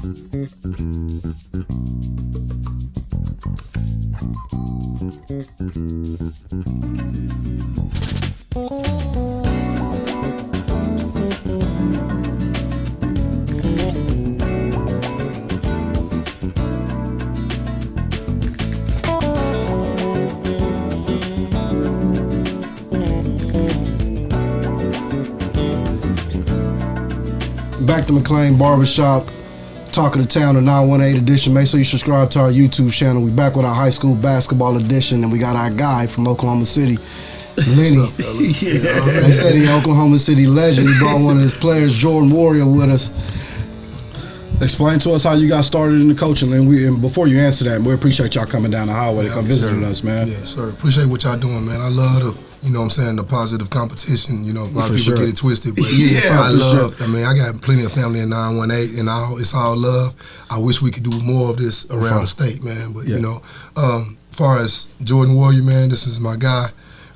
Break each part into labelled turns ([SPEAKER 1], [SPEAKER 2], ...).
[SPEAKER 1] Back to McLean Barbershop, Talk of the Town, the 918 edition. Make sure you subscribe to our YouTube channel. We back with our high school basketball edition, and we got our guy from Oklahoma City, Lenny. They said he's Oklahoma City legend. He brought one of his players, Jordan Warrior, with us. Explain to us how you got started in the coaching, and before you answer that, we appreciate y'all coming down the highway to come visiting us, man.
[SPEAKER 2] Yeah, sir. Appreciate what y'all doing, man. I love the, you know what I'm saying, the positive competition. You know, a lot of people get it twisted, but I love, I mean, I got plenty of family in 918, and it's all love. I wish we could do more of this around the state, man. But, you know, as far as Jordan Warrior, man, this is my guy.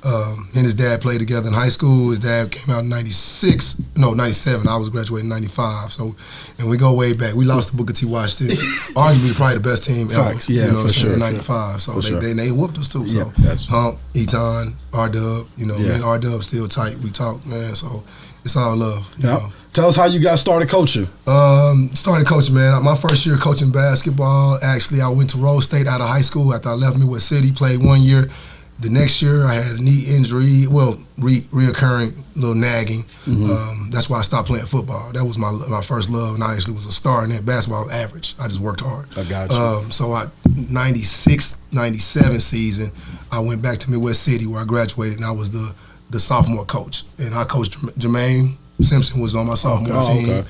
[SPEAKER 2] He and his dad played together in high school. His dad came out in 97. I was graduating in 95. So, and we go way back. We lost to Booker T. Washington. Arguably probably the best team ever.
[SPEAKER 1] Facts, yeah,
[SPEAKER 2] you know
[SPEAKER 1] for sure.
[SPEAKER 2] In 95. So they whooped us too. So Hump, Eton, R-Dub, you know, me and R-Dub still tight. We talk, man. So it's all love. You know.
[SPEAKER 1] Tell us how you got started coaching.
[SPEAKER 2] Started coaching, man. My first year coaching basketball, actually, I went to Rose State out of high school after I left Midwest City, played 1 year. The next year, I had a knee injury, reoccurring, little nagging. That's why I stopped playing football. That was my first love, and I actually was a star in that basketball average. I just worked hard.
[SPEAKER 1] I got you.
[SPEAKER 2] So 96, 97 season, I went back to Midwest City where I graduated, and I was the sophomore coach. And I coached Jermaine Simpson was on my sophomore team. Okay.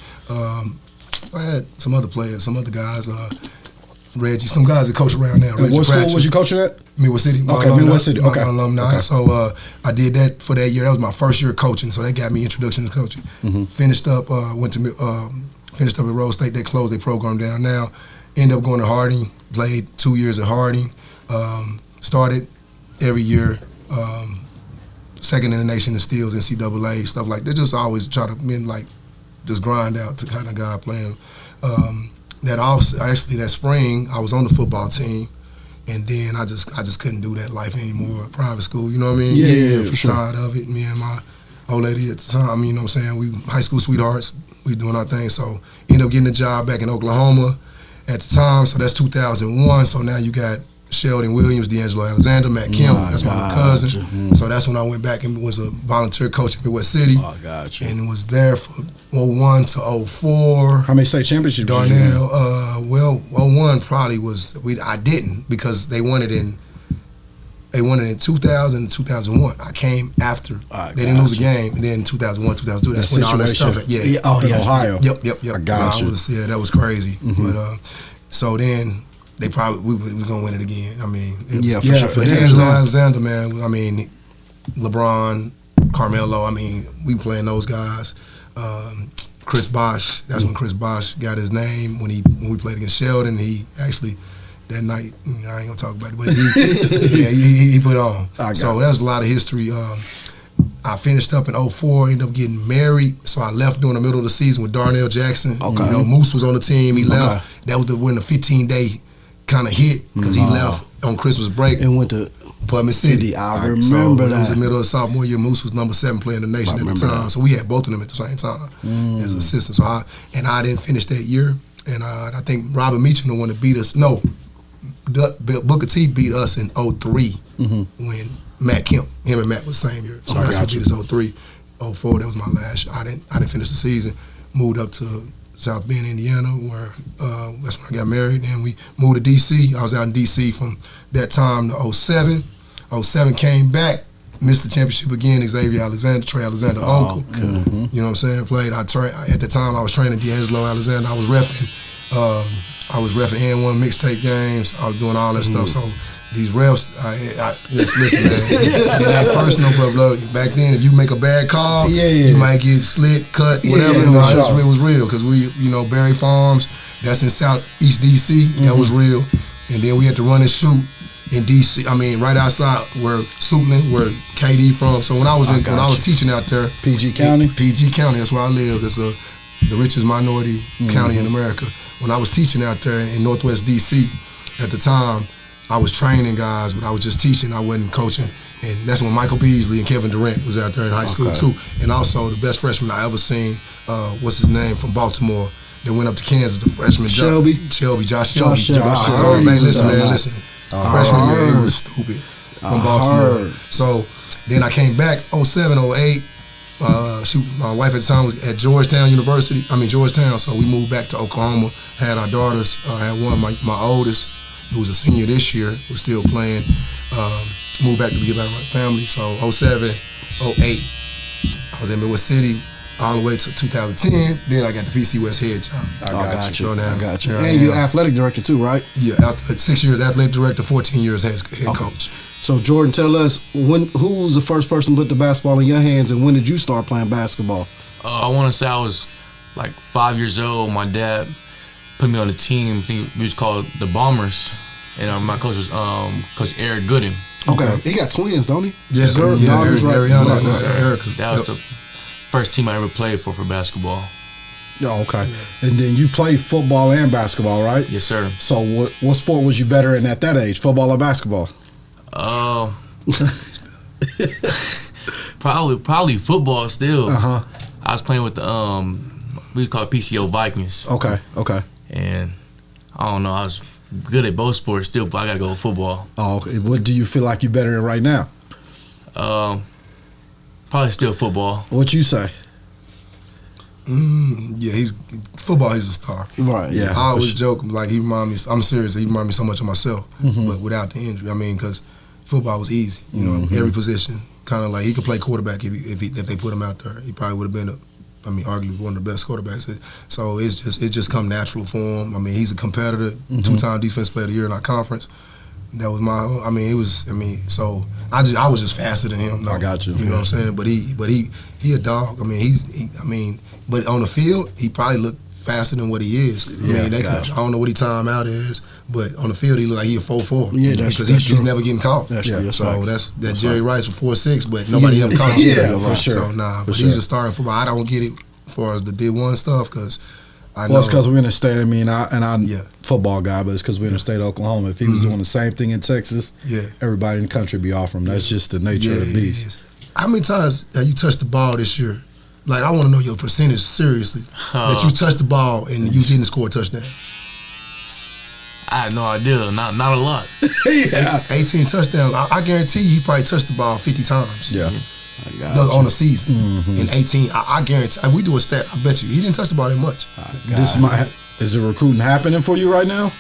[SPEAKER 2] I had some other players, some other guys, Reggie, some guys that coach around now.
[SPEAKER 1] Reggie what school was you coaching at?
[SPEAKER 2] Midwest City.
[SPEAKER 1] Okay, Midwest City. Okay.
[SPEAKER 2] Alumni.
[SPEAKER 1] Okay.
[SPEAKER 2] So I did that for that year. That was my first year coaching, so that got me introduction to coaching. Finished up, finished up at Rose State. They closed their program down now. Ended up going to Harding. Played 2 years at Harding. Started every year. Second in the nation in steals, NCAA, stuff like that. Just always try to just grind out to kind of guy playing. That spring, I was on the football team, and then I just couldn't do that life anymore. Private school, you know what I mean?
[SPEAKER 1] Yeah, for sure.
[SPEAKER 2] Tired of it. Me and my old lady at the time, you know what I'm saying? We high school sweethearts. We doing our thing. So ended up getting a job back in Oklahoma at the time. So that's 2001. So now you got Sheldon Williams, D'Angelo Alexander, Matt Kemp. That's my cousin. So that's when I went back and was a volunteer coach in Midwest City.
[SPEAKER 1] Oh, gotcha.
[SPEAKER 2] And was there for 01 to 04.
[SPEAKER 1] How many state championships?
[SPEAKER 2] Darnell, 01 probably was. I didn't because they won it in 2000 and 2001. I came after. They didn't lose a game. And then 2001, 2002. That's when all that stuff.
[SPEAKER 1] Ohio.
[SPEAKER 2] Yep.
[SPEAKER 1] I got you.
[SPEAKER 2] That was crazy. But so then. They probably we gonna win it again. I mean, for sure. But D'Angelo Alexander, man. I mean, LeBron, Carmelo. I mean, we playing those guys. Chris Bosh. That's when Chris Bosh got his name when we played against Sheldon. He actually that night. I ain't gonna talk about it, but he put on. So that was a lot of history. I finished up in 04, ended up getting married, so I left during the middle of the season with Darnell Jackson. Okay. You know, Moose was on the team. He left. That was when the 15-day kind of hit because he left on Christmas break
[SPEAKER 1] and went to
[SPEAKER 2] Putnam City.
[SPEAKER 1] I remember that.
[SPEAKER 2] It was the middle of sophomore year. Moose was number 7 player in the nation at the time. So we had both of them at the same time as assistants. So I didn't finish that year, and I think Robert Meacham the one that beat us. No, Booker T beat us in 03 when Matt Kemp, him and Matt was the same year. So that's what beat us 03, 04. That was my last year. I didn't finish the season. Moved up to South Bend, Indiana, where that's when I got married. And we moved to D.C. I was out in D.C. from that time to 07. 07 came back, missed the championship again. Xavier Alexander, Trey Alexander, uncle. You know what I'm saying? Played. At the time I was training D'Angelo Alexander. I was reffing N1 mixtape games. I was doing all that stuff. So these refs, listen, man. Get that personal, bro. Back then, if you make a bad call, you might get slit, cut, whatever. It was real because we, Berry Farms, that's in Southeast DC. That was real. And then we had to run and shoot in DC. I mean, right outside where Suitland, where KD from. So when I was teaching out there,
[SPEAKER 1] PG County.
[SPEAKER 2] That's where I live. It's the richest minority county in America. when I was teaching out there in Northwest DC at the time, I was training guys, but I was just teaching. I wasn't coaching. And that's when Michael Beasley and Kevin Durant was out there in high school too. And also the best freshman I ever seen, what's his name, from Baltimore, that went up to Kansas, the freshman.
[SPEAKER 1] Josh Shelby.
[SPEAKER 2] Man, listen. Freshman year, he was stupid from Baltimore. So then I came back 07, 08. My wife at the time was at Georgetown, so we moved back to Oklahoma, had our daughters, had one, my oldest, who was a senior this year, who's still playing, moved back to be back with my family. So 07, 08, I was in Midwest City all the way to 2010. Then I got the PC West head job.
[SPEAKER 1] I got you.
[SPEAKER 2] Yeah,
[SPEAKER 1] and you're the athletic director too, right?
[SPEAKER 2] Yeah, 6 years athletic director, 14 years head coach.
[SPEAKER 1] So Jordan, tell us, who was the first person to put the basketball in your hands, and when did you start playing basketball?
[SPEAKER 3] I want to say I was like 5 years old. My dad put me on the team. I think we was called the Bombers, and my coach was Coach Eric Gooden.
[SPEAKER 1] Okay, he got twins, don't he?
[SPEAKER 2] Yes,
[SPEAKER 1] Erica.
[SPEAKER 3] That was the first team I ever played for basketball.
[SPEAKER 4] Oh, okay. And then you played football and basketball, right?
[SPEAKER 3] Yes, sir.
[SPEAKER 4] So what sport was you better in at that age, football or basketball?
[SPEAKER 3] Probably football still.
[SPEAKER 4] Uh-huh.
[SPEAKER 3] I was playing with the we call it PCO Vikings.
[SPEAKER 4] Okay.
[SPEAKER 3] And I don't know, I was good at both sports still, but I gotta go with football.
[SPEAKER 4] Oh, okay. What do you feel like you're better in right now?
[SPEAKER 3] Probably still football.
[SPEAKER 4] What you say?
[SPEAKER 2] Yeah, he's a star.
[SPEAKER 4] Right. Yeah.
[SPEAKER 2] I always joke like he remind me. I'm serious. He remind me so much of myself, but without the injury. I mean, because football was easy. You know, every position. Kind of like he could play quarterback if they put him out there. He probably would have been arguably one of the best quarterbacks. So it just come natural for him. I mean, he's a competitor, 2-time defense player of the year in our conference. That was so I was just faster than him. No,
[SPEAKER 4] I got you.
[SPEAKER 2] You know what I'm saying? But he a dog. I mean, but on the field, he probably looked faster than what he is. I don't know what he time out is, but on the field he look like he a 4.4.
[SPEAKER 1] Yeah,
[SPEAKER 2] because he's never getting caught.
[SPEAKER 1] That's
[SPEAKER 2] Jerry Rice for 4.6, but nobody ever caught him.
[SPEAKER 4] Yeah, for sure.
[SPEAKER 2] So but he's a star in football. I don't get it as far as the D1 stuff because I know.
[SPEAKER 4] Well, it's because we're in the state. I mean, I'm football guy, but it's because we're in the state of Oklahoma. If he was doing the same thing in Texas, everybody in the country would be off him. That's just the nature of the beast.
[SPEAKER 2] How many times have you touched the ball this year? Like, I want to know your percentage, seriously, that you touched the ball and you didn't score a touchdown.
[SPEAKER 3] I had no idea. Not a lot.
[SPEAKER 2] 18 touchdowns. I guarantee you he probably touched the ball 50 times.
[SPEAKER 4] Yeah.
[SPEAKER 2] On a season. In 18, I guarantee. If we do a stat, I bet you he didn't touch the ball that much.
[SPEAKER 4] Is the recruiting happening for you right now?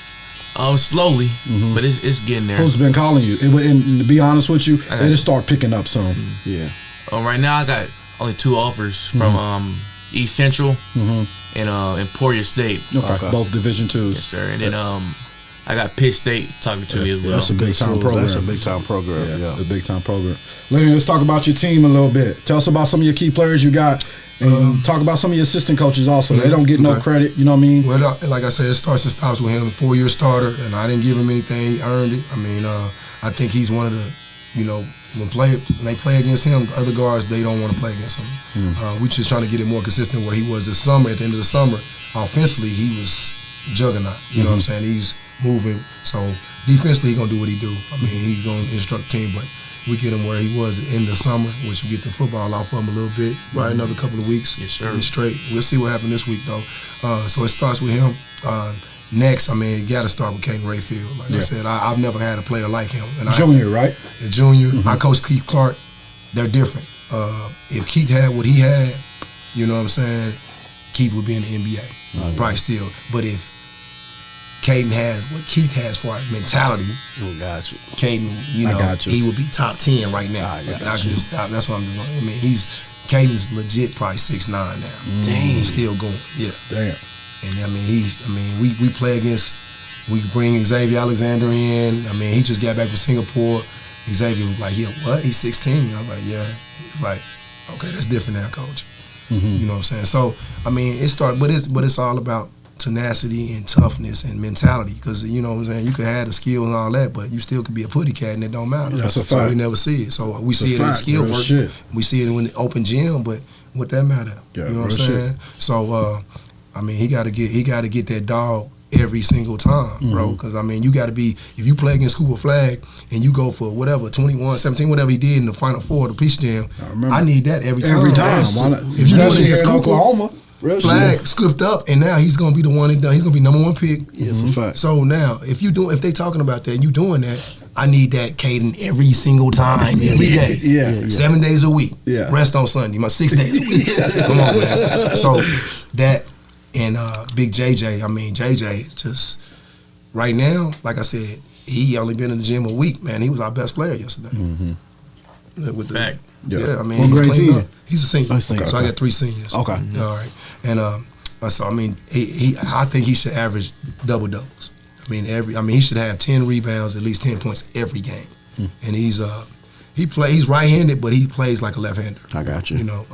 [SPEAKER 3] Slowly, but it's getting there.
[SPEAKER 4] Who's been calling you? And to be honest with you, it'll start picking up soon.
[SPEAKER 1] Yeah.
[SPEAKER 3] Right now I got only 2 offers from East Central and Emporia State.
[SPEAKER 4] Okay. Both Division IIs.
[SPEAKER 3] Yes, sir. And then I got Pitt State talking to me as well.
[SPEAKER 4] That's a big time program.
[SPEAKER 1] That's a big time program. Yeah.
[SPEAKER 4] A big time program. Lenny, let's talk about your team a little bit. Tell us about some of your key players you got, and talk about some of your assistant coaches also. They don't get no credit. You know what I mean?
[SPEAKER 2] Well, like I said, it starts and stops with him. 4-year starter, and I didn't give him anything. He earned it. I mean, I think he's one of the, when they play against him, other guards, they don't want to play against him. We just trying to get it more consistent where he was this summer. At the end of the summer, offensively, he was juggernaut. You know what I'm saying? He's moving. So defensively, he's going to do what he do. I mean, he's going to instruct the team, but we get him where he was in the summer, which we get the football off of him a little bit, right? Another couple of weeks.
[SPEAKER 3] Yes, sir.
[SPEAKER 2] Straight. We'll see what happens this week, though. So it starts with him. Next, I mean, you got to start with Caden Rayfield. Like I said, I've never had a player like him. And
[SPEAKER 4] Junior, right?
[SPEAKER 2] A junior. I coach Keith Clark. They're different. If Keith had what he had, you know what I'm saying, Keith would be in the NBA. Probably still. But if Caden has what Keith has for mentality, Caden, he would be top 10 right now. That's what I'm doing. I mean, Caden's legit probably 6'9" now. Dang. He's still going. Yeah.
[SPEAKER 4] Damn.
[SPEAKER 2] And I mean, we play against, we bring Xavier Alexander in. I mean, he just got back from Singapore. Xavier was like, what? He's 16. I was like, yeah. He was like, okay, that's different now, coach. You know what I'm saying? So, I mean, but it's all about tenacity and toughness and mentality, because, you know what I'm saying, you could have the skill and all that, but you still could be a putty cat and it don't matter.
[SPEAKER 4] That's a fact.
[SPEAKER 2] So we never see it. So we see it in skill work. Shit. We see it in the open gym, but what that matter? You know what I'm saying? So I mean, he got to get that dog every single time, bro. Because I mean, you got to be, if you play against Cooper Flag and you go for whatever 21, 17, whatever he did in the Final Four, the Peach Jam, I need that every time. If you do it against Oklahoma, Flag scooped up, and now he's gonna be the one and done. He's gonna be #1 pick.
[SPEAKER 1] Yeah, it's a fact.
[SPEAKER 2] So now, if they talking about that and you doing that, I need that Caden every single time, every day. 7 days a week.
[SPEAKER 1] Yeah.
[SPEAKER 2] Rest on Sunday. My 6 days a week. Come on, man. So that and Big JJ. I mean, JJ is just right now. Like I said, he only been in the gym a week. Man, he was our best player yesterday. With
[SPEAKER 3] Fact.
[SPEAKER 2] Yeah, I mean,
[SPEAKER 1] what grade is he?
[SPEAKER 2] He's a senior.
[SPEAKER 1] Okay.
[SPEAKER 2] So I got 3 seniors.
[SPEAKER 1] Okay.
[SPEAKER 2] All right. And so I mean, I think he should average double doubles. I mean, he should have 10 rebounds, at least 10 points every game. And he's right-handed, but he plays like a left-hander.
[SPEAKER 1] I got you.
[SPEAKER 2] You know,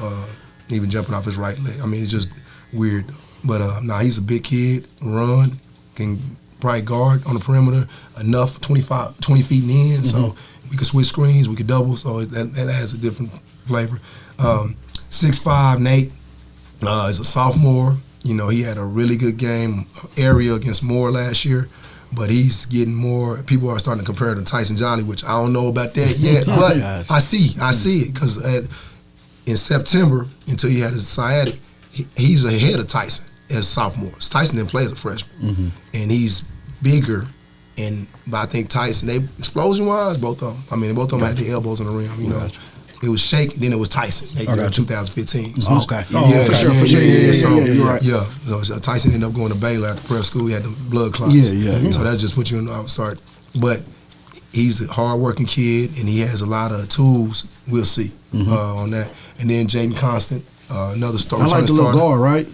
[SPEAKER 2] even jumping off his right leg. I mean, it's just weird. But he's a big kid, run, can probably guard on the perimeter enough, 20 feet in. So we could switch screens, we could double. So that adds a different flavor. 6'5", Nate is a sophomore. You know, he had a really good game area against Moore last year, but he's getting more. People are starting to compare to Tyson Jolly, which I don't know about that yet, but I see it because in September, until he had his sciatic, he's ahead of Tyson as sophomores. Tyson didn't play as a freshman, and he's bigger. But I think Tyson, they explosion-wise, both of them. I mean, both of them had the elbows on the rim. You know, it was Shake, then it was Tyson. They 2015. So
[SPEAKER 1] Okay.
[SPEAKER 2] For sure.
[SPEAKER 1] You're right.
[SPEAKER 2] Yeah. So Tyson ended up going to Baylor after prep school. He had the blood clots.
[SPEAKER 1] Yeah.
[SPEAKER 2] So that just put you in the outstart. But he's a hard-working kid, and he has a lot of tools. We'll see on that. And then Jaden Constant, another star.
[SPEAKER 1] I like the little guard, right?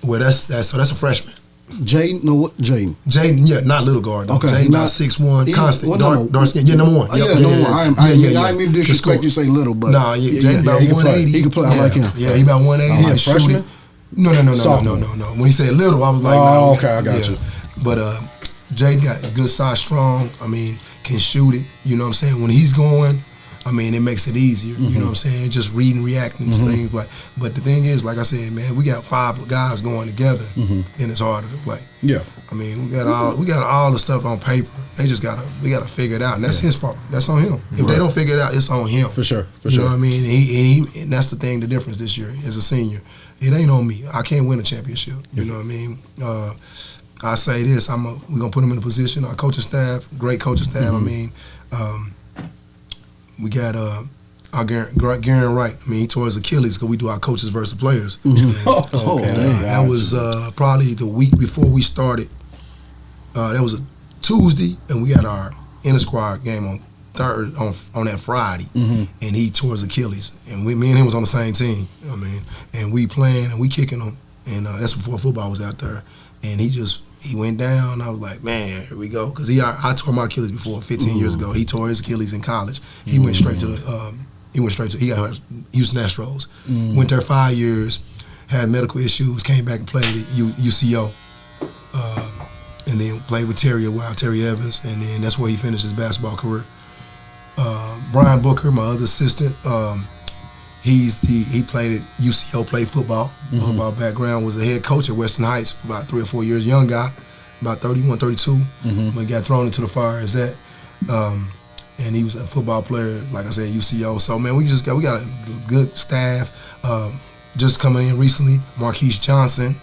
[SPEAKER 2] Well, that's a freshman.
[SPEAKER 1] Jaden, no, what? Jaden,
[SPEAKER 2] yeah, not little guard. Though.
[SPEAKER 1] Okay,
[SPEAKER 2] Jaden about 6'1", constant, dark skin. Yeah, #1.
[SPEAKER 1] I didn't mean to disrespect you say little, but
[SPEAKER 2] Jaden about 180.
[SPEAKER 1] He can play. I like him.
[SPEAKER 2] Yeah, he about 180.
[SPEAKER 1] Like freshman?
[SPEAKER 2] No. When he said little, I was like, no.
[SPEAKER 1] Okay, I got you.
[SPEAKER 2] But Jaden got good size, strong. I mean, can shoot it. You know what I'm saying? When he's going, I mean, it makes it easier. You know what I'm saying? Just reading, reacting to things. But the thing is, like I said, man, we got 5 guys going together, and it's harder to play. Yeah. I mean, we got all the stuff on paper. We gotta figure it out, and that's his fault. That's on him. If they don't figure it out, it's on him. For sure. You know what I mean? And that's the thing. The difference this year as a senior, it ain't on me. I can't win a championship. You know what I mean? I say this. We're gonna put him in a position. Our coaching staff, great coaching staff. I mean. We got our Garen Wright. I mean, he tore his Achilles because we do our coaches versus players. That was probably the week before we started. That was a Tuesday, and we had our inter-squad game on that Friday, and he tore his Achilles. And me and him was on the same team. I mean, and we playing and we kicking him, and that's before football was out there. And he went down. I was like, man, here we go. Because I tore my Achilles before 15 years ago. He tore his Achilles in college. He went straight to he got Houston Astros. Went there 5 years, had medical issues, came back and played at UCO. And then played with Terry Evans, and then that's where he finished his basketball career. Brian Booker, my other assistant, he played at UCO, played football. Football background, was a head coach at Western Heights for about 3 or 4 years. Young guy, about 31, 32. When he got thrown into the fire as that. And he was a football player, like I said, UCO. So man, we got a good staff. Just coming in recently, Marquise Johnson.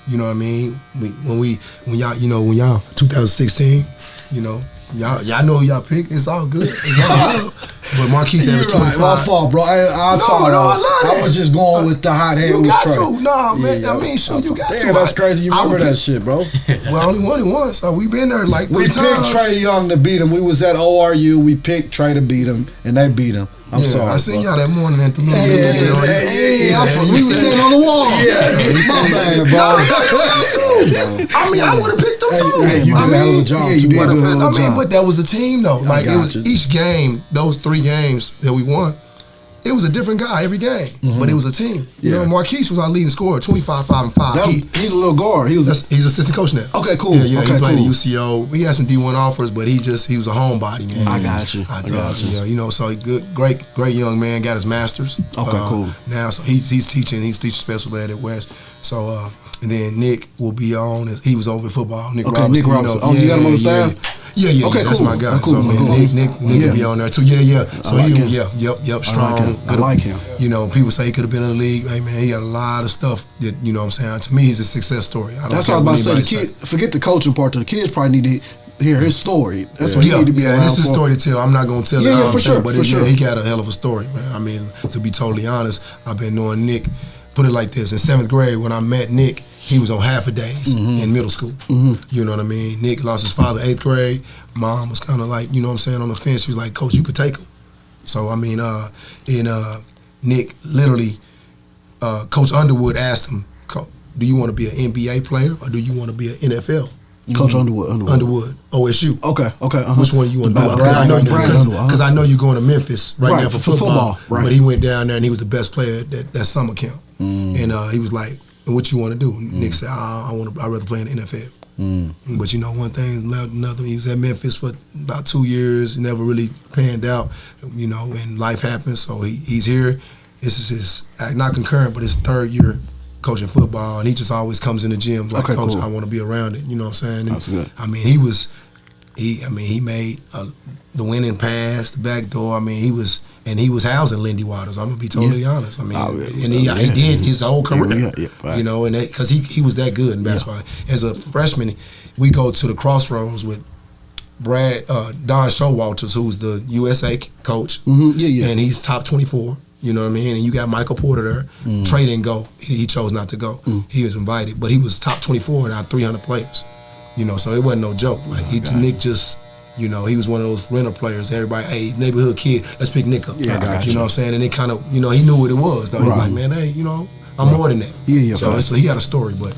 [SPEAKER 2] You know what I mean? When y'all 2016, you know. Y'all know who y'all pick. It's all good. It's all good. But Marquise averaged 25.
[SPEAKER 1] My fault, bro. I love it. I was just going with the hot hand.
[SPEAKER 2] You got to. No, man. I mean, sure, you got to.
[SPEAKER 1] Damn, that's crazy. You remember that shit, bro.
[SPEAKER 2] Well, I only won it once. So we been there like 3 times.
[SPEAKER 1] We picked Trey Young to beat him. We was at ORU. We picked Trey to beat him, and they beat him. I'm sorry.
[SPEAKER 2] I seen y'all that morning at the
[SPEAKER 1] little we was sitting on the wall. My bad, bro.
[SPEAKER 2] I mean, I would have picked them too.
[SPEAKER 1] You did a hell of a job. You did a hell of a job.
[SPEAKER 2] But that was a team though. Like it was each game, those 3 games that we won, it was a different guy every game, but it was a team. You know, Marquise was our leading scorer, 25, 5, and 5.
[SPEAKER 1] He's a little guard. He's
[SPEAKER 2] assistant coach now.
[SPEAKER 1] Okay, cool.
[SPEAKER 2] Yeah, he played at UCO. We had some D1 offers, but he was a homebody, man.
[SPEAKER 1] I got you.
[SPEAKER 2] I got you. You know, so great young man. Got his master's.
[SPEAKER 1] Okay, cool.
[SPEAKER 2] Now, so he's teaching. He's teaching special ed at West. So And then Nick will be on. He was over at football. Nick
[SPEAKER 1] okay,
[SPEAKER 2] Robinson.
[SPEAKER 1] Nick Robinson. You got him on the staff?
[SPEAKER 2] Yeah.
[SPEAKER 1] Okay,
[SPEAKER 2] that's
[SPEAKER 1] cool.
[SPEAKER 2] my guy.
[SPEAKER 1] Cool.
[SPEAKER 2] So man, Nick will be on there too. Yeah. So
[SPEAKER 1] I like him.
[SPEAKER 2] Yep, strong.
[SPEAKER 1] I like him.
[SPEAKER 2] You know, people say he could have been in the league. Hey man, he got a lot of stuff that, you know what I'm saying. To me, he's a success story.
[SPEAKER 1] That's what I was about to say. The kid, forget the coaching part. The kids probably need to hear his story. That's what he need to be around
[SPEAKER 2] and it's his
[SPEAKER 1] for.
[SPEAKER 2] story to tell. I'm not gonna tell it.
[SPEAKER 1] For sure.
[SPEAKER 2] But he got a hell of a story, man. I mean, to be totally honest, I've been knowing Nick. Put it like this: in 7th grade, when I met Nick, he was on half a days in middle school. You know what I mean? Nick lost his father 8th grade. Mom was kind of like, you know what I'm saying, on the fence. She was like, Coach, you could take him. So, I mean, Nick literally, Coach Underwood asked him, do you want to be an NBA player or do you want to be an NFL?
[SPEAKER 1] Coach Underwood,
[SPEAKER 2] OSU.
[SPEAKER 1] Okay.
[SPEAKER 2] Which one you want to do? Because I know you're going to Memphis right now for football.
[SPEAKER 1] Right.
[SPEAKER 2] But he went down there and he was the best player at that summer camp. And he was like, what you want to do? Nick said, I'd rather play in the NFL. But you know, one thing led another. He was at Memphis for about 2 years, never really panned out, you know, and life happens. So he's here. This is his, not concurrent, but his 3rd year coaching football, and he just always comes in the gym like, Coach, cool. I want to be around it. You know what I'm saying? And,
[SPEAKER 1] that's good.
[SPEAKER 2] I mean, he made the winning pass, the back door. I mean, he was housing Lindy Waters. I'm gonna be totally honest. I mean, and he did his whole career. Right. You know, and because he was that good in basketball. As a freshman, we go to the crossroads with Don Showalters, who's the USA coach. And he's top 24. You know what I mean? And you got Michael Porter there. Trey didn't go. He chose not to go. He was invited, but he was top 24 out of 300 players. You know, so it wasn't no joke. Like Nick just, you know, he was one of those renter players. Everybody, hey, neighborhood kid, let's pick Nick up. You know what I'm saying? And it kind of, you know, he knew what it was. Though he was like, man, hey, you know, I'm more than that. So he got a story, but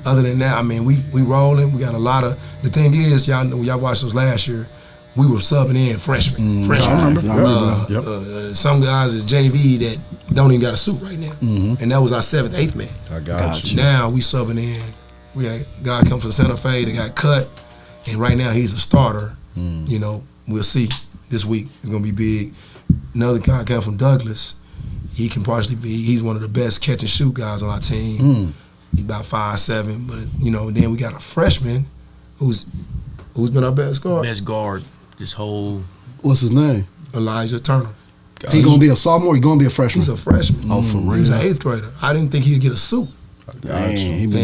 [SPEAKER 2] other than that, I mean, we rolling. We got a lot of. The thing is, y'all watched us last year. We were subbing in freshmen.
[SPEAKER 1] I remember.
[SPEAKER 2] Some guys is JV that don't even got a suit right now, and that was our 7th, 8th man.
[SPEAKER 4] I got you.
[SPEAKER 2] Now we subbing in. We got a guy come from Santa Fe that got cut, and right now he's a starter. You know, we'll see this week. It's gonna be big. Another guy come from Douglas. He can partially be. He's one of the best catch and shoot guys on our team. He's about 5'7", but you know. Then we got a freshman who's been our best guard.
[SPEAKER 3] Best guard. This whole.
[SPEAKER 1] What's his name?
[SPEAKER 2] Elijah Turner.
[SPEAKER 1] He gonna be a sophomore. He gonna be a freshman.
[SPEAKER 2] He's a freshman.
[SPEAKER 1] Oh, for real?
[SPEAKER 2] He's an 8th grader. I didn't think he'd get a suit. And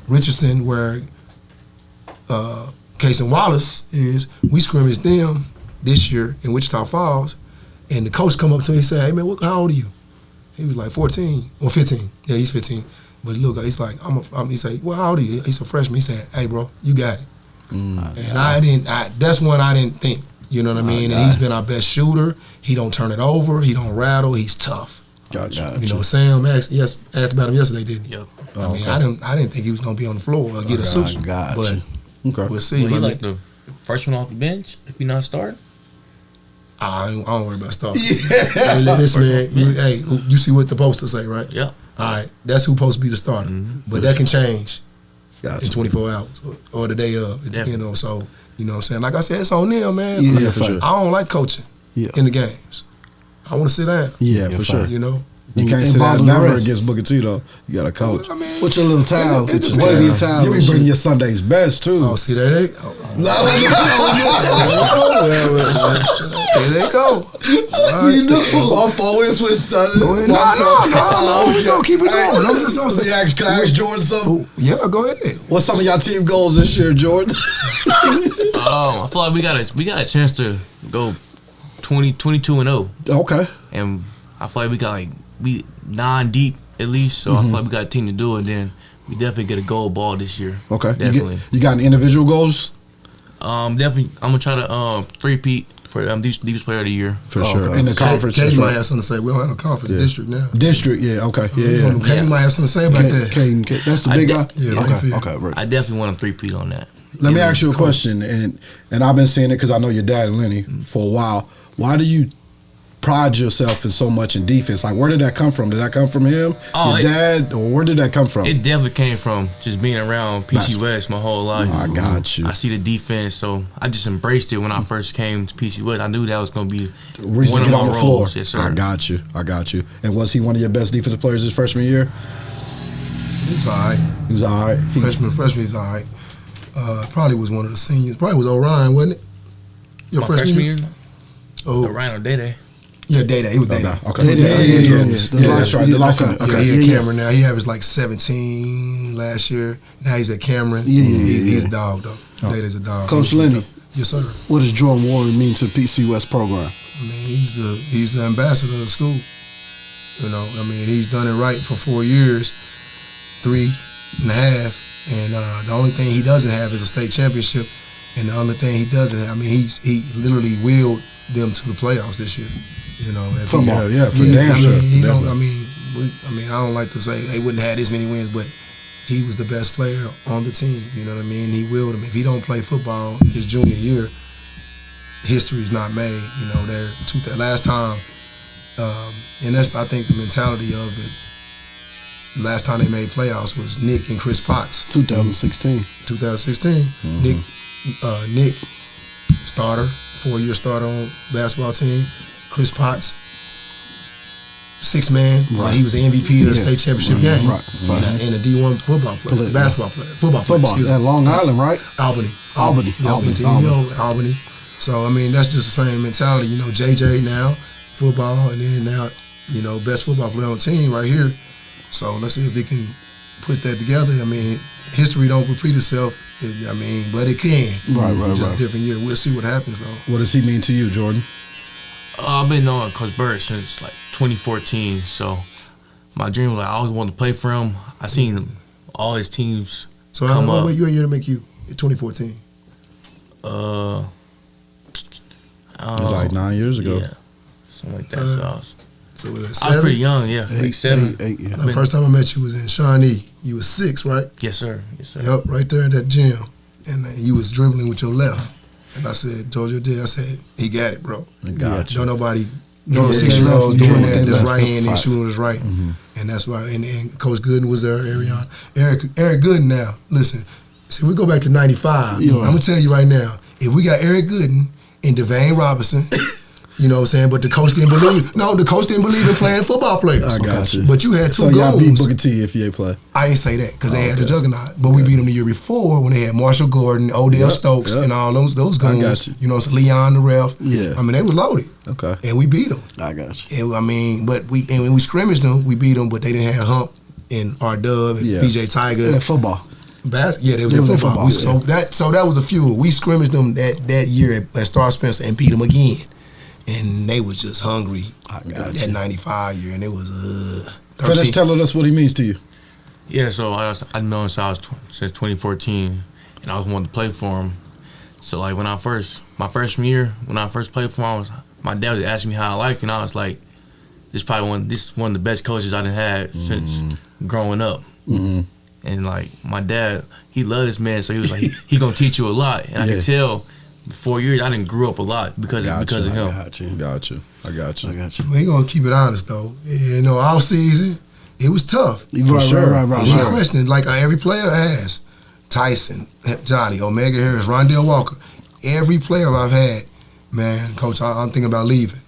[SPEAKER 2] Richardson, where Case and Wallace is, we scrimmaged them this year in Wichita Falls, and the coach come up to me and say, "Hey man, how old are you?" He was like 14 or 15. Yeah, he's 15. But look, he's like, he's like, "Well, how old are you?" He's a freshman. He said, "Hey bro, you got it." And that's one I didn't think. You know what I mean? And he's been our best shooter. He don't turn it over. He don't rattle. He's tough.
[SPEAKER 4] Gotcha.
[SPEAKER 2] You know, Sam asked about him yesterday, didn't he?
[SPEAKER 3] Yep.
[SPEAKER 2] I mean, I didn't think he was gonna be on the floor or get a suit. But we'll see.
[SPEAKER 3] Well, he like the first one off the bench if he not start.
[SPEAKER 2] I don't worry about starting. Hey, listen, man. Hey, you see what the poster say, right?
[SPEAKER 3] Yeah.
[SPEAKER 2] All right, that's who's supposed to be the starter. But that can change in 24 hours or the day of. You know, so you know what I'm saying. Like I said, it's on them, man.
[SPEAKER 4] Yeah, for sure.
[SPEAKER 2] I don't like coaching in the games. I want to sit down.
[SPEAKER 4] Yeah, for sure.
[SPEAKER 2] You know.
[SPEAKER 4] You can't sit down never against Booker T though. You got to coach.
[SPEAKER 2] I mean,
[SPEAKER 1] with your little towel.
[SPEAKER 2] Wave your towel.
[SPEAKER 4] You be bringing your Sunday's best too.
[SPEAKER 2] Oh, see there they go. There they go.
[SPEAKER 1] You know, I'm always with Sunday.
[SPEAKER 2] No. We gonna keep it going. I'm just gonna say.
[SPEAKER 4] Can I ask Jordan something?
[SPEAKER 2] Yeah, go ahead.
[SPEAKER 4] What's some of y'all team goals this year, Jordan?
[SPEAKER 3] I feel like we got a chance to go 22-0.
[SPEAKER 4] Okay.
[SPEAKER 3] And I feel like we 9 deep at least, so I feel like we got a team to do it. Then we definitely get a gold ball this year.
[SPEAKER 4] Okay,
[SPEAKER 3] definitely.
[SPEAKER 4] You got any individual goals?
[SPEAKER 3] Definitely. I'm gonna try to three-peat for deepest player of the year.
[SPEAKER 4] For sure.
[SPEAKER 2] Okay.
[SPEAKER 4] In the conference.
[SPEAKER 2] Caden might have something to say. We don't have a conference district now.
[SPEAKER 4] District, yeah. Okay, yeah.
[SPEAKER 2] Caden might have something to say about that.
[SPEAKER 1] Caden, that's the big guy.
[SPEAKER 2] Yeah.
[SPEAKER 1] Okay. Right.
[SPEAKER 3] I definitely want a three-peat on that.
[SPEAKER 4] Let me ask you a question, and I've been seeing it because I know your dad and Lenny for a while. Why do you pride yourself in so much in defense? Like, where did that come from? Did that come from him, your dad, or where did that come from?
[SPEAKER 3] It definitely came from just being around PC West my whole life.
[SPEAKER 4] I got you.
[SPEAKER 3] I see the defense, so I just embraced it when I first came to PC West. I knew that was going to be
[SPEAKER 4] the reason
[SPEAKER 3] one
[SPEAKER 4] to
[SPEAKER 3] of
[SPEAKER 4] get
[SPEAKER 3] my
[SPEAKER 4] on the floor.
[SPEAKER 3] Yes, sir.
[SPEAKER 4] I got you. And was he one of your best defensive players his freshman year?
[SPEAKER 2] He's all right.
[SPEAKER 4] He was all right.
[SPEAKER 2] Freshman, he's all right. Probably was one of the seniors. Probably was Orion, wasn't it? Your
[SPEAKER 3] My
[SPEAKER 2] freshman year?
[SPEAKER 3] Oh, Orion or Day.
[SPEAKER 2] Yeah, Day. It was Day.
[SPEAKER 4] Okay.
[SPEAKER 2] Yeah.
[SPEAKER 4] That's right. The last one.
[SPEAKER 2] Okay, he at Cameron now. He averaged like 17 last year. Now he's at Cameron. He's a dog, though.
[SPEAKER 4] Oh.
[SPEAKER 2] Day's a dog.
[SPEAKER 1] Coach Lenny.
[SPEAKER 2] Yes, sir.
[SPEAKER 1] What does Jordan Warrior mean to the PC West program?
[SPEAKER 2] I mean, he's the ambassador of the school. You know, I mean, he's done it right for 4 years, 3.5, and the only thing he doesn't have is a state championship. And the other thing he doesn't have, I mean, he literally willed them to the playoffs this year. You know, if
[SPEAKER 4] Football,
[SPEAKER 2] he,
[SPEAKER 4] for damn sure.
[SPEAKER 2] He don't. I mean, I don't like to say they wouldn't have this many wins, but he was the best player on the team. You know what I mean? He willed them. If he don't play football his junior year, history's not made. You know, last time, and that's I think the mentality of it. Last time they made playoffs was Nick and Chris Potts.
[SPEAKER 1] 2016.
[SPEAKER 2] 2016. Nick, starter, 4-year starter on basketball team. Chris Potts, 6-man, but he was the MVP of the state championship game.
[SPEAKER 1] Right.
[SPEAKER 2] And a D1 football player, basketball player. Football player,
[SPEAKER 1] at Long Island, right?
[SPEAKER 2] Albany. So, I mean, that's just the same mentality. You know, JJ now, football, and then now, you know, best football player on the team right here. So let's see if they can put that together. I mean, history don't repeat itself. I mean, but it can.
[SPEAKER 1] Right.
[SPEAKER 2] Just a different year. We'll see what happens, though.
[SPEAKER 4] What does he mean to you, Jordan?
[SPEAKER 3] I've been knowing Coach Bert since like 2014. So my dream was like I always wanted to play for him. I seen all his teams come up.
[SPEAKER 2] What year to make you in 2014?
[SPEAKER 3] I don't
[SPEAKER 4] It was like 9 years ago.
[SPEAKER 3] Yeah, something like that.
[SPEAKER 2] So was it
[SPEAKER 3] I was
[SPEAKER 2] 7?
[SPEAKER 3] pretty young. Yeah, week 7.
[SPEAKER 1] 8, yeah.
[SPEAKER 2] The first time I met you was in Shawnee. You was 6, right?
[SPEAKER 3] Yes, sir.
[SPEAKER 2] Yep, right there at that gym. And you was dribbling with your left. And I said, told your dad, I said, he got it, bro.
[SPEAKER 4] Gotcha.
[SPEAKER 2] Don't nobody, no 6-year-olds doing that. That's right hand and shooting was right. And that's why, and Coach Gooden was there, Eric Gooden now. Listen, see, we go back to 95. I'm going to tell you right now, if we got Eric Gooden and Devane Robinson, you know what I'm saying? But the coach didn't believe. No, the coach didn't believe in playing football players.
[SPEAKER 4] I got you.
[SPEAKER 2] But you had two
[SPEAKER 4] So y'all beat
[SPEAKER 2] goals.
[SPEAKER 4] Booker T if you ain't play.
[SPEAKER 2] I ain't say that because they had the juggernaut. But we beat them the year before when they had Marshall Gordon, Odell Stokes, and all those goons.
[SPEAKER 4] I got you.
[SPEAKER 2] You know, so Leon the ref.
[SPEAKER 1] Yeah.
[SPEAKER 2] I mean, they were loaded.
[SPEAKER 4] Okay.
[SPEAKER 2] And we beat them.
[SPEAKER 1] I got you.
[SPEAKER 2] And, I mean, but when we scrimmaged them, we beat them, but they didn't have Hump and R Dub and BJ Tiger.
[SPEAKER 1] Yeah, football.
[SPEAKER 2] They was in football. So that was a few. We scrimmaged them that year at Star Spencer and beat them again. And they was just hungry that 95 year, and it was 13.
[SPEAKER 4] Finish telling us what he means to you.
[SPEAKER 3] Yeah, so I've known him since 2014, and I always wanted to play for him. So like my freshman year, when I first played for him, my dad was asking me how I liked it, and I was like, this is one of the best coaches I've had since growing up. And like my dad, he loved this man, so he was like, he gonna teach you a lot, and I could tell. 4 years, I didn't grow up a lot because of him.
[SPEAKER 4] I got you.
[SPEAKER 2] Well, he gonna keep it honest though. You know, all season it was tough.
[SPEAKER 1] Right.
[SPEAKER 2] No question. Like every player has, Tyson, Johnny, Omega Harris, Rondell Walker. Every player I've had, man, Coach, I'm thinking about leaving.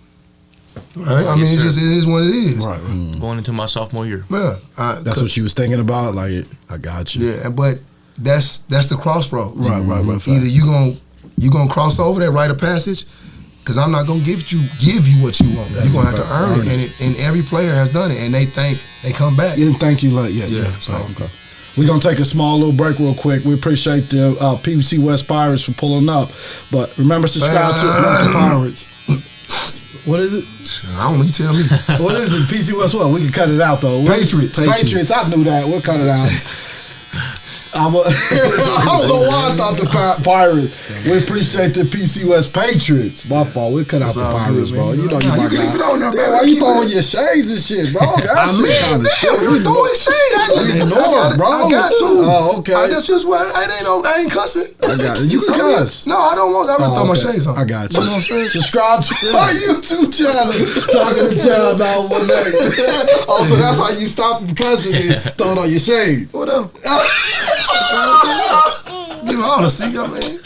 [SPEAKER 2] Right? I mean, it is what it is.
[SPEAKER 1] Right.
[SPEAKER 3] Going into my sophomore year.
[SPEAKER 2] Yeah,
[SPEAKER 4] That's what you was thinking about. Like, I got you.
[SPEAKER 2] Yeah, but that's the crossroads.
[SPEAKER 1] Right.
[SPEAKER 2] Either you gonna cross over that rite of passage, because I'm not gonna give you what you want. You're gonna have to earn it, and every player has done it, and they think they come back.
[SPEAKER 1] Didn't thank you like
[SPEAKER 2] So
[SPEAKER 4] Okay. We're going to take a small little break real quick. We appreciate the PC West Pirates for pulling up. But remember, subscribe to the Pirates. What is it?
[SPEAKER 2] I don't know. You tell me.
[SPEAKER 4] What is it? PC West what? We can cut it out, though.
[SPEAKER 2] Patriots.
[SPEAKER 4] Patriots. I knew that. We'll cut it out. I don't know why I thought the Pirates. We appreciate the PC West Patriots. My fault. We'll cut out the Pirates,
[SPEAKER 2] good,
[SPEAKER 4] bro.
[SPEAKER 2] man.
[SPEAKER 4] You know
[SPEAKER 2] You can leave it on there, man.
[SPEAKER 4] Why you throwing your shades and shit, bro? That shit kind of shit.
[SPEAKER 2] You throwing shade.
[SPEAKER 4] Bro.
[SPEAKER 2] I got to.
[SPEAKER 4] Oh, okay.
[SPEAKER 2] That's just what I ain't cussing.
[SPEAKER 4] I got it. You can cuss.
[SPEAKER 2] No, I don't want. I throw my shades on.
[SPEAKER 4] I got you.
[SPEAKER 2] You know what I'm saying?
[SPEAKER 4] Subscribe to my YouTube channel. Talking to Town 918. Also, that's how you stop from cussing is throwing on your shades.
[SPEAKER 2] Whatever. Give me all the cigar, man.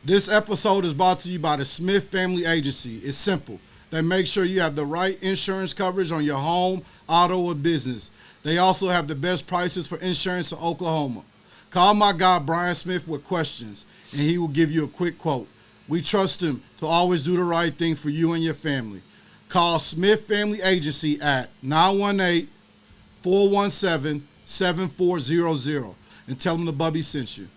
[SPEAKER 1] This episode is brought to you by the Smith Family Agency. It's simple. They make sure you have the right insurance coverage on your home, auto, or business.
[SPEAKER 4] They also have the best prices for insurance in Oklahoma. Call my guy Brian Smith with questions, and he will give you a quick quote. We trust him to always do the right thing for you and your family. Call Smith Family Agency at 918-417-7400 and tell them the Bubby sent you.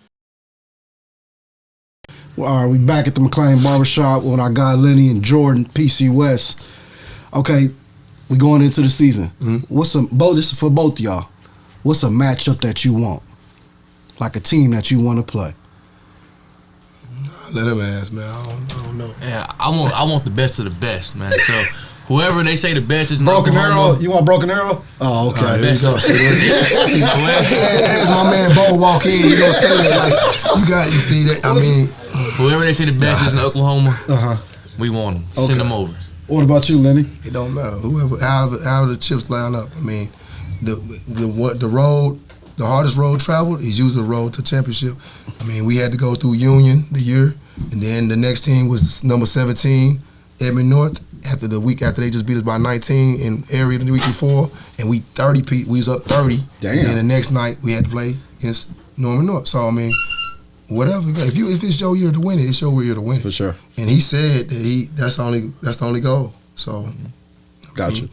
[SPEAKER 1] Well, all right, we back at the McLean Barbershop with our guy Lenny and Jordan, PC West. Okay, we going into the season. This is for both of y'all. What's a matchup that you want? Like a team that you want to play?
[SPEAKER 2] Let him ask, man. I don't know.
[SPEAKER 3] Yeah, I want the best of the best, man. So whoever they say the best is
[SPEAKER 4] Broken Arrow. You want Broken Arrow? Oh, okay.
[SPEAKER 2] Here we go. As my man Bo walk in, you gonna say that like you see that. I mean,
[SPEAKER 3] whoever they say the best is in Oklahoma, we want them. Send them over.
[SPEAKER 4] What about you, Lenny?
[SPEAKER 2] It don't matter. Whoever, how the chips line up. I mean, the road, the hardest road traveled is usually the road to championship. I mean, we had to go through Union the year, and then the next team was number 17, Edmond North. After they just beat us by 19 in area the week before, and we was up 30. Damn. And then the next night we had to play against Norman North. So I mean, whatever. If it's your year to win it, it's your year to win it.
[SPEAKER 4] For sure.
[SPEAKER 2] And he said that that's the only goal. So,
[SPEAKER 4] gotcha.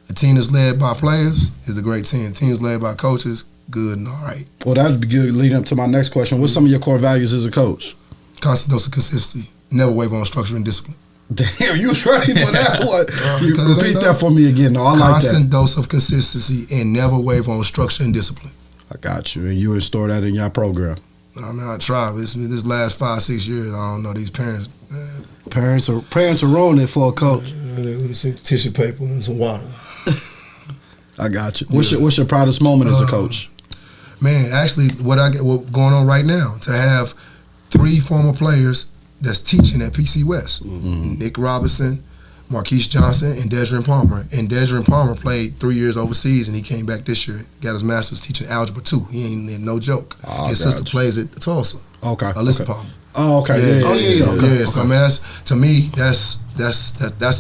[SPEAKER 2] A team that's led by players is a great team. A team that's led by coaches, good and all right.
[SPEAKER 4] Well, that would be good leading up to my next question. What's some of your core values as a coach?
[SPEAKER 2] Constant dose of consistency. Never waver on structure and discipline.
[SPEAKER 4] Damn, you was ready for that one. Repeat that for me again. No, I like that.
[SPEAKER 2] Constant dose of consistency and never waver on structure and discipline.
[SPEAKER 4] I got you. And you install that in your program.
[SPEAKER 2] I mean, I try. This last 5-6 years, I don't know, these parents.
[SPEAKER 1] Parents are ruining it for a coach.
[SPEAKER 2] Some tissue paper and some water.
[SPEAKER 4] I got you. What's your proudest moment as a coach?
[SPEAKER 2] Man, actually, what going on right now, to have 3 former players that's teaching at PC West. Nick Robinson, Marquise Johnson, and Desrin Palmer. And Desrin Palmer played 3 years overseas, and he came back this year, got his master's teaching Algebra 2. He ain't no joke. His sister plays at Tulsa.
[SPEAKER 4] Okay.
[SPEAKER 2] Alyssa Palmer.
[SPEAKER 4] Oh, okay.
[SPEAKER 2] Yeah. So I mean, to me, that's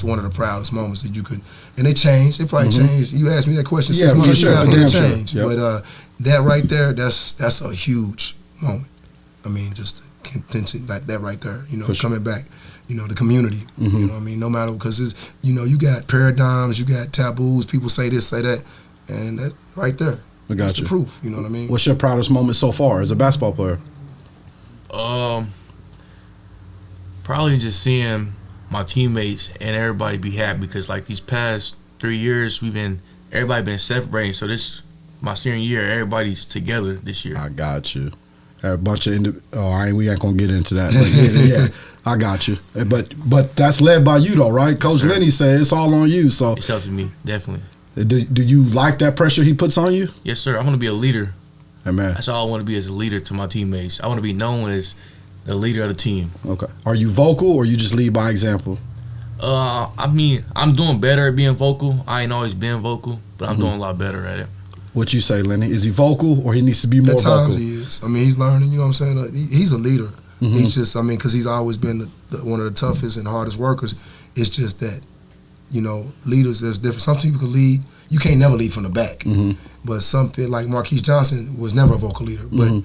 [SPEAKER 2] one of the proudest moments that you could. And they changed. They probably changed. You asked me that question 6 months ago. It changed. Sure. Yep. But that right there, that's a huge moment. I mean, just contention like that right there. You know, coming back. You know, the community. You know what I mean? No matter, because it's, you got paradigms, you got taboos. People say this, say that, and that right there. That's the proof. You know what I mean?
[SPEAKER 4] What's your proudest moment so far as a basketball player?
[SPEAKER 3] Probably just seeing my teammates and everybody be happy, because like these past 3 years everybody been separating. So this my senior year, everybody's together this year.
[SPEAKER 4] I got you. A bunch of we ain't gonna get into that. But yeah, I got you. But that's led by you though, right? Coach Lenny said it's all on you. So
[SPEAKER 3] it's up to me, definitely.
[SPEAKER 4] Do you like that pressure he puts on you?
[SPEAKER 3] Yes, sir. I want to be a leader.
[SPEAKER 4] Hey, man.
[SPEAKER 3] That's all I want to be, as a leader to my teammates. I want to be known as the leader of the team.
[SPEAKER 4] Okay. Are you vocal or you just lead by example?
[SPEAKER 3] I mean, I'm doing better at being vocal. I ain't always been vocal, but I'm doing a lot better at it.
[SPEAKER 4] What you say, Lenny? Is he vocal or he needs to be more vocal?
[SPEAKER 2] At times he is. I mean, he's learning, you know what I'm saying? He's a leader. He's just, I mean, because he's always been one of the toughest and hardest workers. It's just that, leaders, there's different. Some people can lead. You can't never lead from the back. But some people, like Marquise Johnson, was never a vocal leader. But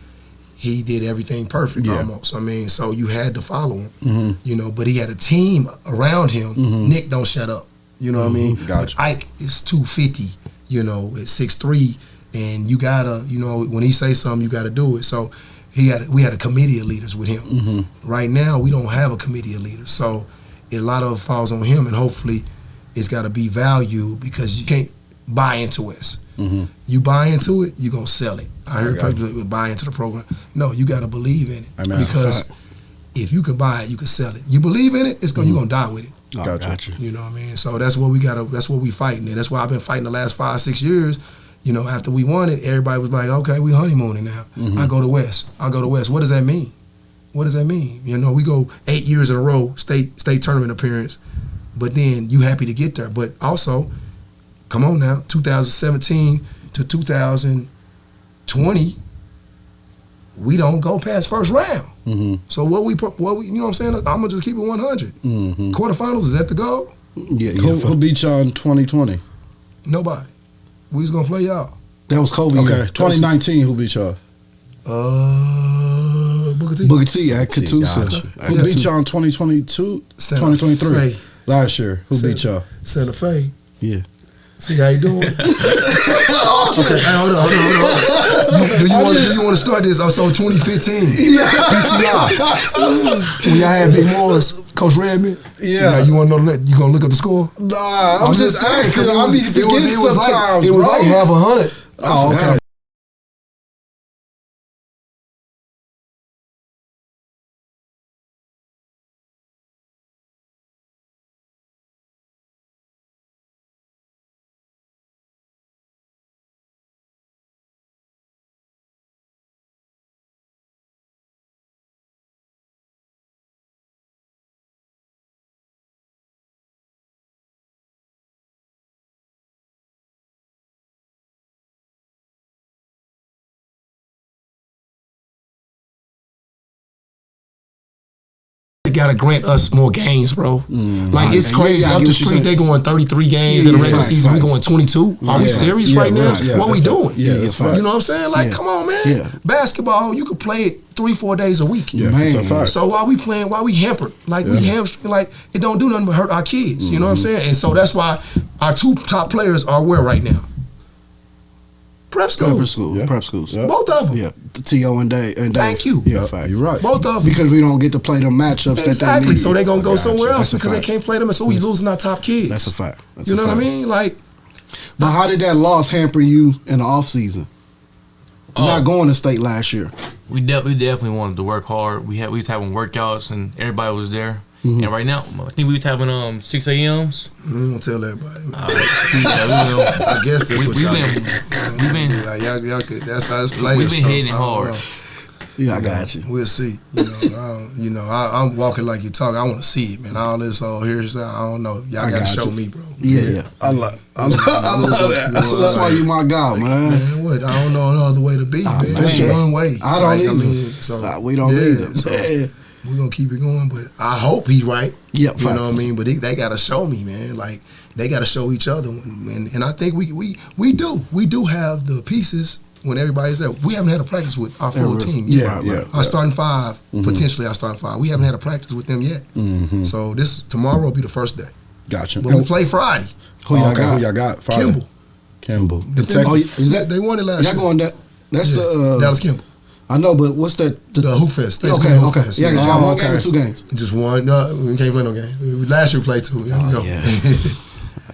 [SPEAKER 2] he did everything perfect almost. I mean, so you had to follow him, but he had a team around him. Nick don't shut up. You know what I mean?
[SPEAKER 4] Gotcha.
[SPEAKER 2] But Ike is 250, at 6'3", and you gotta, when he say something, you gotta do it. So we had a committee of leaders with him. Right now, we don't have a committee of leaders. So a lot of it falls on him, and hopefully it's gotta be valued, because you can't buy into us. You buy into it, you're gonna sell it. I heard people that buy into the program. No, you gotta believe in it. Because if you can buy it, you can sell it. You believe in it, you're gonna die with it.
[SPEAKER 4] Gotcha.
[SPEAKER 2] You know what I mean? So that's what we fighting. And that's why I've been fighting the last 5-6 years. After we won it, everybody was like, okay, we honeymooning now. I go to West. What does that mean? We go 8 years in a row, state tournament appearance, but then you happy to get there. But also, come on now, 2017 to 2020, we don't go past first round. So what we, you know what I'm saying? I'm gonna just keep it 100. Quarterfinals, is that the goal?
[SPEAKER 4] Yeah. Who beat y'all in 2020?
[SPEAKER 2] Nobody. We was gonna play y'all.
[SPEAKER 1] That was COVID.
[SPEAKER 4] Okay,
[SPEAKER 1] year.
[SPEAKER 4] 2019, who beat y'all?
[SPEAKER 2] Booker T.
[SPEAKER 1] Booker T at Catoosa.
[SPEAKER 4] Gotcha. Who beat y'all in 2022? 2023? Last year. Who beat y'all?
[SPEAKER 2] Santa Fe.
[SPEAKER 1] Yeah.
[SPEAKER 2] See how you doing? Okay, hey, hold on. Do you want to start this? So 2015, PCI. When y'all had Big Morris, Coach Redman.
[SPEAKER 4] Yeah.
[SPEAKER 2] You want to know that? You gonna look up the score?
[SPEAKER 4] Nah, I'm just saying because I be forgetting sometimes.
[SPEAKER 2] It was like half 100.
[SPEAKER 4] Oh, okay.
[SPEAKER 2] They gotta grant us more games, bro. Like it's crazy. Up the street, they going 33 games in the regular season. We going 22. Are we serious right now? What we doing?
[SPEAKER 4] Yeah, that's fine.
[SPEAKER 2] You know what I'm saying? Like, come on, man.
[SPEAKER 1] Yeah.
[SPEAKER 2] Basketball, you could play it 3-4 days a week.
[SPEAKER 4] Yeah, that's a fact.
[SPEAKER 2] So while we playing, while we hampered, like we hamstring, like it don't do nothing but hurt our kids. You know what I'm saying? And so that's why our two top players are where right now? Prep schools.
[SPEAKER 1] Prep schools.
[SPEAKER 4] Yeah.
[SPEAKER 2] Both of them.
[SPEAKER 1] Yeah, T.O. and Dave.
[SPEAKER 2] Thank you.
[SPEAKER 1] Yeah,
[SPEAKER 4] You're right.
[SPEAKER 2] Both of them.
[SPEAKER 1] Because we don't get to play them matchups that they need.
[SPEAKER 2] So they gonna go somewhere else
[SPEAKER 1] That's a
[SPEAKER 2] because they
[SPEAKER 1] fact.
[SPEAKER 2] can't play them, and so we losing our top kids.
[SPEAKER 1] That's a fact.
[SPEAKER 2] You know what I mean? Like,
[SPEAKER 1] But how did that loss hamper you in the off season? Not going to state last year.
[SPEAKER 3] We definitely wanted to work hard. We was having workouts and everybody was there. And right now, I think we was having 6 a.m.s.
[SPEAKER 2] we don't tell everybody.
[SPEAKER 3] Yeah,
[SPEAKER 2] I guess that's what y'all
[SPEAKER 3] we've been
[SPEAKER 2] y'all could, that's how it's played.
[SPEAKER 3] We've been hitting it hard.
[SPEAKER 1] Yeah, I got you.
[SPEAKER 2] We'll see. I'm walking like you talk. I want to see it, man. All this all here, so I don't know. Y'all got to show me, bro.
[SPEAKER 1] Yeah. I love that. That's why you my guy, man.
[SPEAKER 2] Man, what? I don't know no other way to be, man. It's one way.
[SPEAKER 1] I don't either. We don't either.
[SPEAKER 2] So we're going to keep it going, but I hope he's right.
[SPEAKER 1] Yeah,
[SPEAKER 2] you know what I mean? But they got to show me, man. Like, they got to show each other. And I think we do. We do have the pieces when everybody's there. We haven't had a practice with our full team yet. Our starting five, potentially our starting five. We haven't had a practice with them yet. So tomorrow will be the first day.
[SPEAKER 4] Gotcha.
[SPEAKER 2] But we play Friday.
[SPEAKER 4] Who y'all got? Friday?
[SPEAKER 2] Kimball.
[SPEAKER 1] Is that
[SPEAKER 2] they won it last year.
[SPEAKER 1] Y'all going that? That's the
[SPEAKER 2] Dallas Kimball.
[SPEAKER 1] I know, but what's that?
[SPEAKER 2] The Hoop Fest.
[SPEAKER 1] Okay. Yeah, because y'all 1 game or 2 games?
[SPEAKER 2] Just one. No, we can't play no game. Last year we played 2.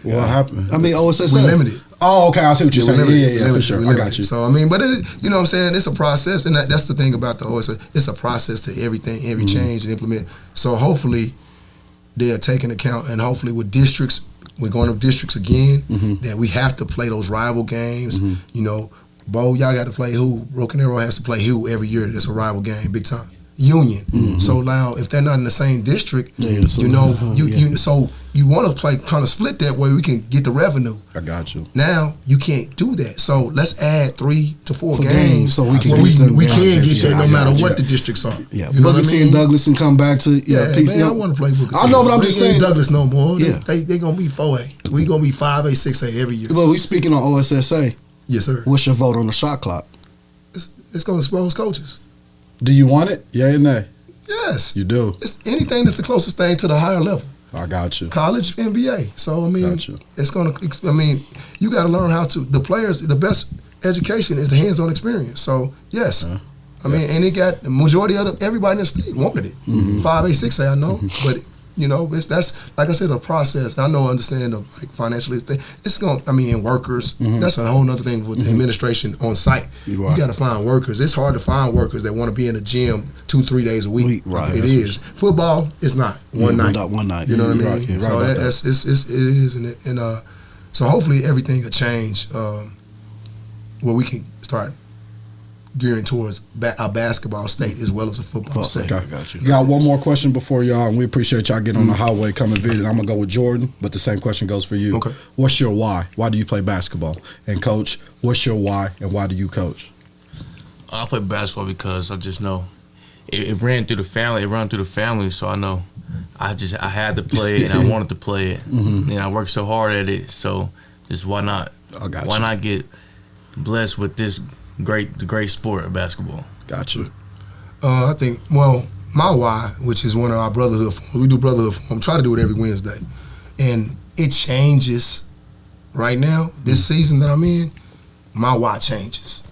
[SPEAKER 4] What happened?
[SPEAKER 1] I mean, OSSA.
[SPEAKER 2] We're limited.
[SPEAKER 4] Oh, okay. I see what you're saying. Yeah, for sure. I got you.
[SPEAKER 2] So, I mean, but you know what I'm saying? It's a process, and that's the thing about the OSSA. It's a process to everything, every change and implement. So, hopefully, they're taking account, and hopefully with districts, we're going to districts again, that we have to play those rival games. You know, Bo, y'all got to play who? Broken Arrow has to play who every year. That's a rival game, big time. Union. So now, if they're not in the same district, so you want to play kind of split that way we can get the revenue.
[SPEAKER 4] I got you.
[SPEAKER 2] Now you can't do that. So let's add 3 to 4 games
[SPEAKER 1] so we can
[SPEAKER 2] get that no matter what the districts are.
[SPEAKER 1] Yeah,
[SPEAKER 2] you know what I mean?
[SPEAKER 1] And Douglas and come back to
[SPEAKER 2] man, I want to play Booker T.
[SPEAKER 1] I know, but I'm just saying
[SPEAKER 2] Douglas no more.
[SPEAKER 1] Yeah,
[SPEAKER 2] they gonna be 4A. We gonna be 5A, 6A every year.
[SPEAKER 1] But we speaking on OSSA.
[SPEAKER 2] Yes, sir.
[SPEAKER 1] What's your vote on the shot clock?
[SPEAKER 2] It's gonna expose coaches.
[SPEAKER 4] Do you want it? Yeah or nay?
[SPEAKER 2] Yes.
[SPEAKER 4] You do?
[SPEAKER 2] It's anything that's the closest thing to the higher level.
[SPEAKER 4] I got you.
[SPEAKER 2] College, NBA. So, I mean, it's going to, you got to learn how to, the players, the best education is the hands-on experience. So, yes. I mean, and it got, the majority of everybody in the state wanted it. 5A, 6A, I know. But, you know, that's, like I said, a process. I know, understand the financially thing. It's going, and workers, that's a whole other thing with the administration on site. You got to find workers. It's hard to find workers that want to be in the gym 2-3 days a week. Right. It is. Football, it's not. One night. You know what I mean?
[SPEAKER 1] Right.
[SPEAKER 2] So it is, and so hopefully everything will change where we can start gearing towards a basketball state as well as a football state.
[SPEAKER 4] Got you. Got one more question before y'all, and we appreciate y'all getting on the highway, coming visit. I'm going to go with Jordan, but the same question goes for you.
[SPEAKER 2] Okay.
[SPEAKER 4] What's your why? Why do you play basketball? And Coach, what's your why, and why do you coach?
[SPEAKER 3] I play basketball because I just know it ran through the family. It ran through the family, so I know I had to play it, and I wanted to play it. And I worked so hard at it, so just why not? Why not get blessed with this great sport of basketball?
[SPEAKER 4] Gotcha.
[SPEAKER 2] I think, well, my why, which is one of our brotherhood forums, we do brotherhood forum, try to do it every Wednesday. And it changes right now. This season that I'm in, my why changes.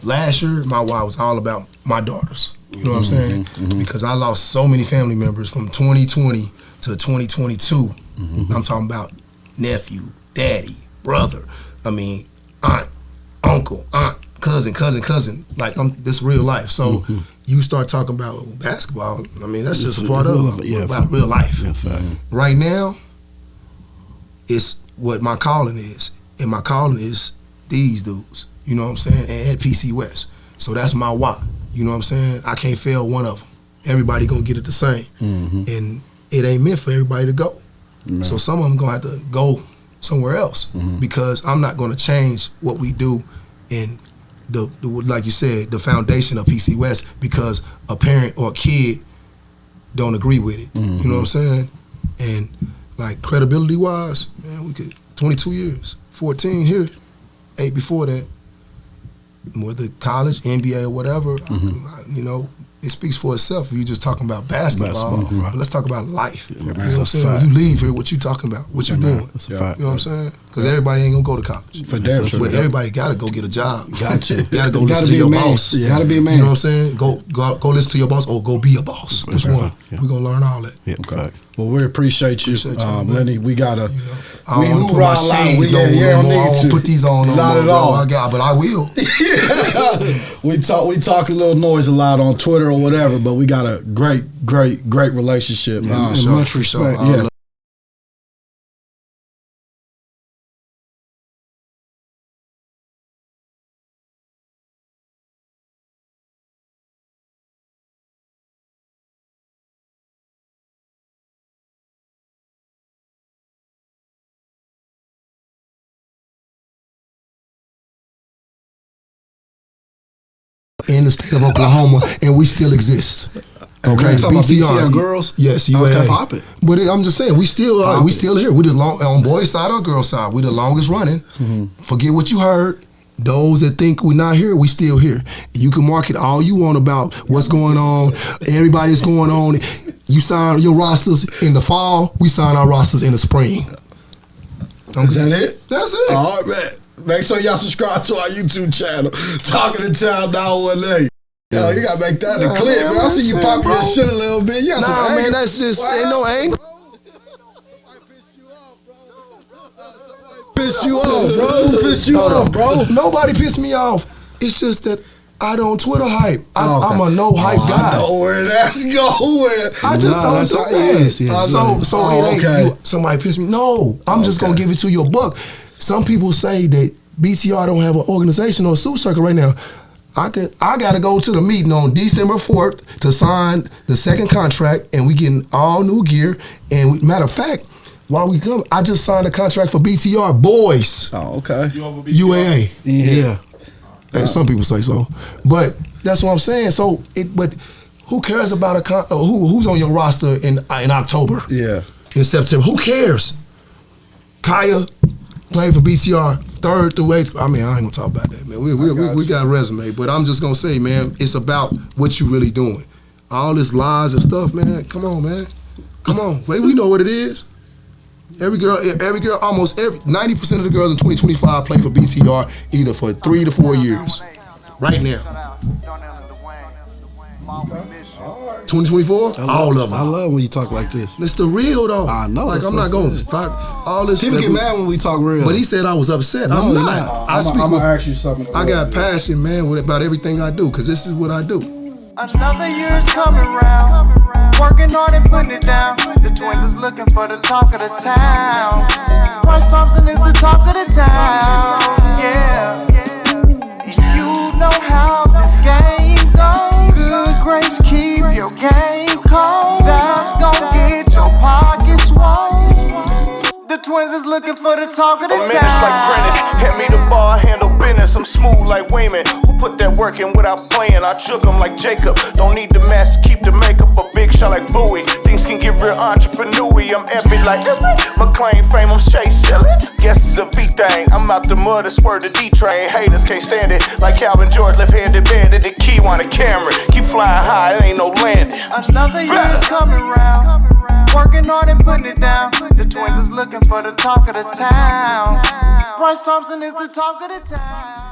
[SPEAKER 2] Last year, my why was all about my daughters. You know what I'm saying? Because I lost so many family members from 2020 to 2022. I'm talking about nephew, daddy, brother. I mean, aunt, uncle, aunt, cousin. Like, this real life. So you start talking about basketball, I mean, that's just a part of it, about real life. Right now, it's what my calling is. And my calling is these dudes, you know what I'm saying? And PC West. So that's my why. You know what I'm saying? I can't fail one of them. Everybody gonna get it the same. And it ain't meant for everybody to go. So some of them gonna have to go somewhere else because I'm not gonna change what we do in the like you said, the foundation of PC West because a parent or a kid don't agree with it. You know what I'm saying? And like credibility wise, man, we could 22 years, 14 here, 8 before that. Whether college, NBA, or whatever, you know, it speaks for itself. If you're just talking about basketball, but let's talk about life. You know what I'm saying? When you leave here, what you talking about? What you doing? You know what I'm saying? Because everybody ain't gonna go to college.
[SPEAKER 4] For damn sure.
[SPEAKER 2] But everybody gotta go get a job.
[SPEAKER 1] Gotcha.
[SPEAKER 2] You gotta go listen to your boss.
[SPEAKER 1] You gotta be a man.
[SPEAKER 2] You know what I'm saying? Go listen to your boss or go be a boss. Which one? We're gonna learn all that.
[SPEAKER 4] Okay. Well, we appreciate you, Lenny. We gotta.
[SPEAKER 2] You know, I don't want to put my shades no more. I don't want to put these on no
[SPEAKER 4] Not
[SPEAKER 2] more.
[SPEAKER 4] at all.
[SPEAKER 2] But I will.
[SPEAKER 4] We talk a little noise a lot on Twitter or whatever, but we got a great relationship.
[SPEAKER 2] And much respect.
[SPEAKER 4] Yeah.
[SPEAKER 2] In the state of Oklahoma, and we still exist. Okay,
[SPEAKER 1] BTR girls.
[SPEAKER 2] Yes, UAA.
[SPEAKER 1] Okay, pop it.
[SPEAKER 2] But I'm just saying, we still here. We the on boys' side or girls' side. We the longest running. Forget what you heard. Those that think we're not here, we still here. You can market all you want about what's going on. Everybody's going on. You sign your rosters in the fall. We sign our rosters in the spring.
[SPEAKER 4] Is that it?
[SPEAKER 2] That's it.
[SPEAKER 4] All right, man. Make sure y'all subscribe to our YouTube channel, Talking to Town 918. Yo, you gotta make that a clip, man. I see you pop your shit a little bit. You got some anger.
[SPEAKER 2] Man, that's just ain't no anger.
[SPEAKER 4] Piss you off, bro. Who pissed you off, bro?
[SPEAKER 2] Nobody pissed me off. It's just that I don't Twitter hype. I'm a no hype guy.
[SPEAKER 4] I know where that's going.
[SPEAKER 2] I just don't do that. So it ain't somebody pissed me. No, I'm just gonna give it to you a buck. Some people say that BTR don't have an organization or a suit circle right now. I gotta go to the meeting on December 4th to sign the second contract, and we getting all new gear. And matter of fact, while we come, I just signed a contract for BTR boys.
[SPEAKER 4] Oh, okay.
[SPEAKER 2] UAA.
[SPEAKER 1] Yeah.
[SPEAKER 2] Some people say so, but that's what I'm saying. So, but who cares about who's on your roster in October?
[SPEAKER 4] Yeah.
[SPEAKER 2] In September, who cares? Kaya played for BTR 3rd through 8th. I mean, I ain't gonna talk about that, man. We got a resume, but I'm just gonna say, man, it's about what you really doing. All this lies and stuff, man. Come on, man. Come on, we know what it is. Every girl, almost 90% of the girls in 2025 play for BTR either for 3 to 4 years. Right now. 2024? All of them.
[SPEAKER 1] I love when you talk like this.
[SPEAKER 2] It's the real though.
[SPEAKER 1] I know.
[SPEAKER 2] Like I'm not going to start all this.
[SPEAKER 1] People get mad when we talk real.
[SPEAKER 2] But he said I was upset.
[SPEAKER 1] No,
[SPEAKER 2] I'm not.
[SPEAKER 1] I'm going to ask you something.
[SPEAKER 2] I got passion, man, about everything I do because this is what I do.
[SPEAKER 5] Another year's coming round. Working hard and putting it down. The twins is looking for the talk of the town. Bryce Thompson is the talk of the town. Yeah. You know how this game goes. Good grace, keep your game cold. That's gonna get your pockets swole. The twins is looking for the talk of the town.
[SPEAKER 6] I'm menace like Prentice, hand me the ball, I handle business. I'm smooth like Wayman, who put that work in without playing. I shook him like Jacob, don't need the mask, keep the makeup. A big shot like Bowie, things can get real entrepreneur-y. I'm epic like McLean frame, I'm Shay selling. Guess it's a V thing, I'm out the mud, I swerve the D-train. Haters can't stand it, like Calvin George, left-handed bandit. The key on the camera, keep flying high, it ain't no landing.
[SPEAKER 5] Another year is coming round, working hard and putting it down. The twins is looking for the talk of the town. Bryce Thompson is the talk of the town.